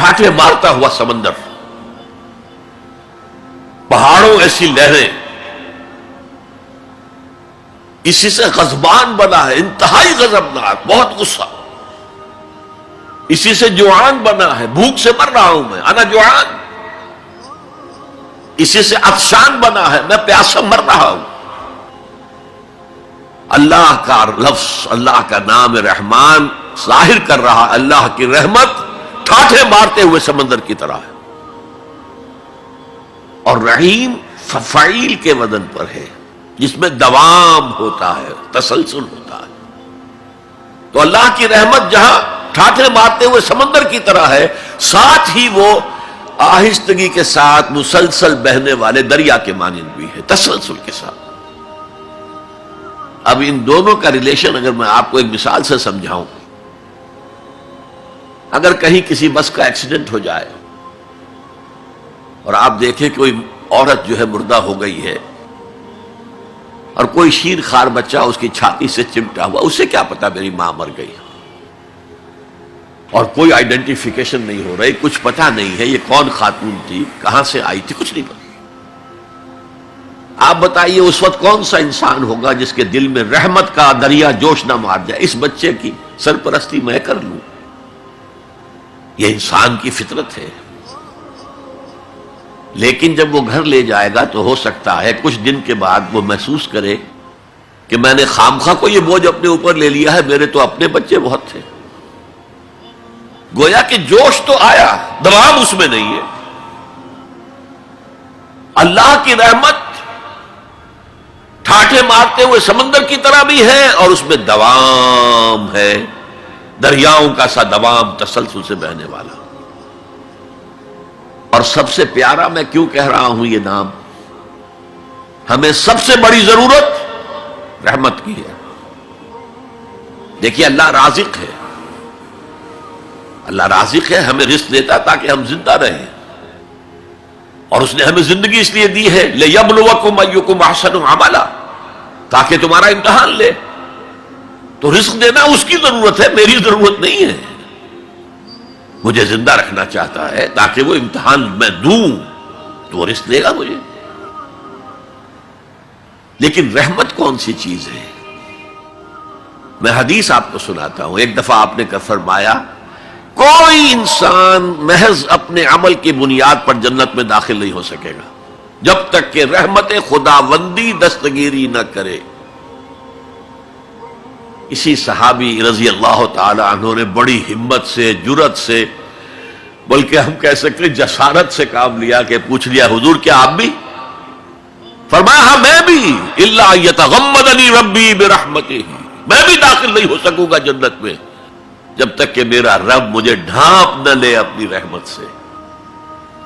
ٹھاٹھے مارتا ہوا سمندر، پہاڑوں ایسی لہریں، اسی سے غضبان بنا ہے، انتہائی غضبناک، بہت غصہ، اسی سے جوعان بنا ہے، بھوک سے مر رہا ہوں میں، انا جوعان، اسی سے عطشان بنا ہے، میں پیاسا مر رہا ہوں۔ اللہ کا لفظ، اللہ کا نام رحمان ظاہر کر رہا، اللہ کی رحمت ٹھاٹھے مارتے ہوئے سمندر کی طرح ہے، اور رحیم فعیل کے وزن پر ہے، جس میں دوام ہوتا ہے، تسلسل ہوتا ہے۔ تو اللہ کی رحمت جہاں ٹھاٹھے مارتے ہوئے سمندر کی طرح ہے، ساتھ ہی وہ آہستگی کے ساتھ مسلسل بہنے والے دریا کے مانند بھی ہے، تسلسل کے ساتھ۔ اب ان دونوں کا ریلیشن اگر میں آپ کو ایک مثال سے سمجھاؤں، اگر کہیں کسی بس کا ایکسیڈنٹ ہو جائے اور آپ دیکھیں کوئی عورت جو ہے مردہ ہو گئی ہے، اور کوئی شیر خوار بچہ اس کی چھاتی سے چمٹا ہوا، اسے کیا پتا میری ماں مر گئی، اور کوئی آئیڈینٹیفیکیشن نہیں ہو رہی، کچھ پتا نہیں ہے یہ کون خاتون تھی، کہاں سے آئی تھی، کچھ نہیں پتا۔ آپ بتائیے اس وقت کون سا انسان ہوگا جس کے دل میں رحمت کا دریا جوش نہ مار جائے، اس بچے کی سرپرستی میں کر لوں، یہ انسان کی فطرت ہے۔ لیکن جب وہ گھر لے جائے گا تو ہو سکتا ہے کچھ دن کے بعد وہ محسوس کرے کہ میں نے خامخواہ کو یہ بوجھ اپنے اوپر لے لیا ہے، میرے تو اپنے بچے بہت تھے۔ گویا کہ جوش تو آیا، دوام اس میں نہیں ہے۔ اللہ کی رحمت ٹھاٹھے مارتے ہوئے سمندر کی طرح بھی ہے، اور اس میں دوام ہے، دریاؤں کا سا دوام، تسلسل سے بہنے والا۔ اور سب سے پیارا میں کیوں کہہ رہا ہوں یہ نام، ہمیں سب سے بڑی ضرورت رحمت کی ہے۔ دیکھیے اللہ رازق ہے، اللہ رازق ہے، ہمیں رزق دیتا تاکہ ہم زندہ رہیں، اور اس نے ہمیں زندگی اس لیے دی ہے لِيَبْلُوَكُمْ أَيُّكُمْ أَحْسَنُ عَمَلًا، تاکہ تمہارا امتحان لے۔ تو رزق دینا اس کی ضرورت ہے، میری ضرورت نہیں ہے۔ مجھے زندہ رکھنا چاہتا ہے تاکہ وہ امتحان میں دوں تو وہ رزق دے گا مجھے۔ لیکن رحمت کون سی چیز ہے؟ میں حدیث آپ کو سناتا ہوں۔ ایک دفعہ آپ نے فرمایا کوئی انسان محض اپنے عمل کی بنیاد پر جنت میں داخل نہیں ہو سکے گا جب تک کہ رحمت خداوندی دستگیری نہ کرے۔ اسی صحابی رضی اللہ تعالی عنہ نے بڑی ہمت سے، جرأت سے، بلکہ ہم کہہ سکتے جسارت سے کام لیا کہ پوچھ لیا حضور کیا آپ بھی؟ فرمایا ہاں میں بھی، الا یتغمدنی ربی برحمتہ، میں بھی داخل نہیں ہو سکوں گا جنت میں جب تک کہ میرا رب مجھے ڈھانپ نہ لے اپنی رحمت سے۔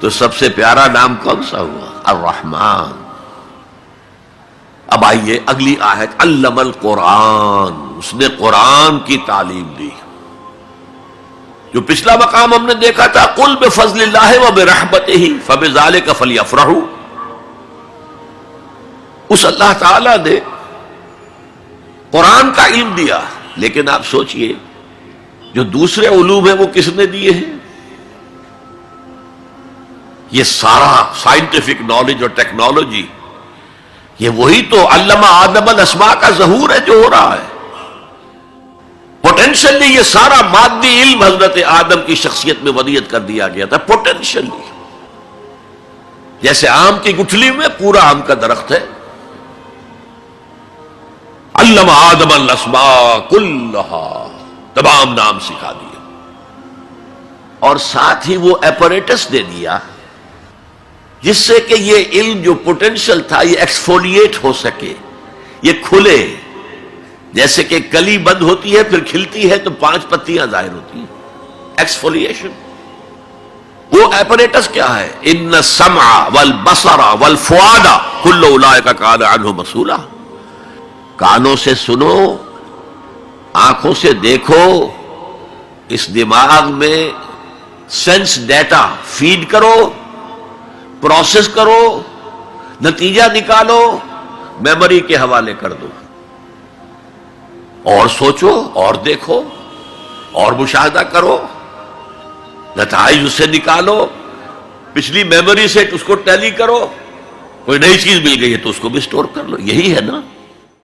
تو سب سے پیارا نام کون سا ہوا؟ الرحمن۔ اب آئیے اگلی آیت، علم القرآن، اس نے قرآن کی تعلیم دی۔ جو پچھلا مقام ہم نے دیکھا تھا قل بفضل اللہ وبرحمتہ فبذلک فلیفرحوا، اس اللہ تعالی نے قرآن کا علم دیا، لیکن آپ سوچئے جو دوسرے علوم ہیں وہ کس نے دیے ہیں؟ یہ سارا سائنٹیفک نالج اور ٹیکنالوجی، یہ وہی تو علم آدم الاسماء کا ظہور ہے جو ہو رہا ہے۔ پوٹینشلی یہ سارا مادی علم حضرت آدم کی شخصیت میں ودیت کر دیا گیا تھا، پوٹینشلی۔ جیسے آم کی گٹھلی میں پورا آم کا درخت ہے، علم آدم الاسماء کلھا، تمام نام سکھا دیے، اور ساتھ ہی وہ ایپریٹس دے دیا جس سے کہ یہ علم جو پوٹینشل تھا یہ ایکسفولیٹ ہو سکے، یہ کھلے۔ جیسے کہ کلی بند ہوتی ہے پھر کھلتی ہے تو 5 پتیاں ظاہر ہوتی ہیں، ایکسفولیشن۔ وہ ایپریٹس کیا ہے؟ ان السمع والبصر والفؤاد کل اولئک کان عنہ مسئولا۔ کانوں سے سنو، آنکھوں سے دیکھو، اس دماغ میں سینس ڈیٹا فیڈ کرو، پروسیس کرو، نتیجہ نکالو، میموری کے حوالے کر دو، اور سوچو اور دیکھو اور مشاہدہ کرو۔ نتائج اس سے نکالو، پچھلی میموری سے اس کو ٹیلی کرو، کوئی نئی چیز مل گئی ہے تو اس کو بھی سٹور کر لو. یہی ہے نا.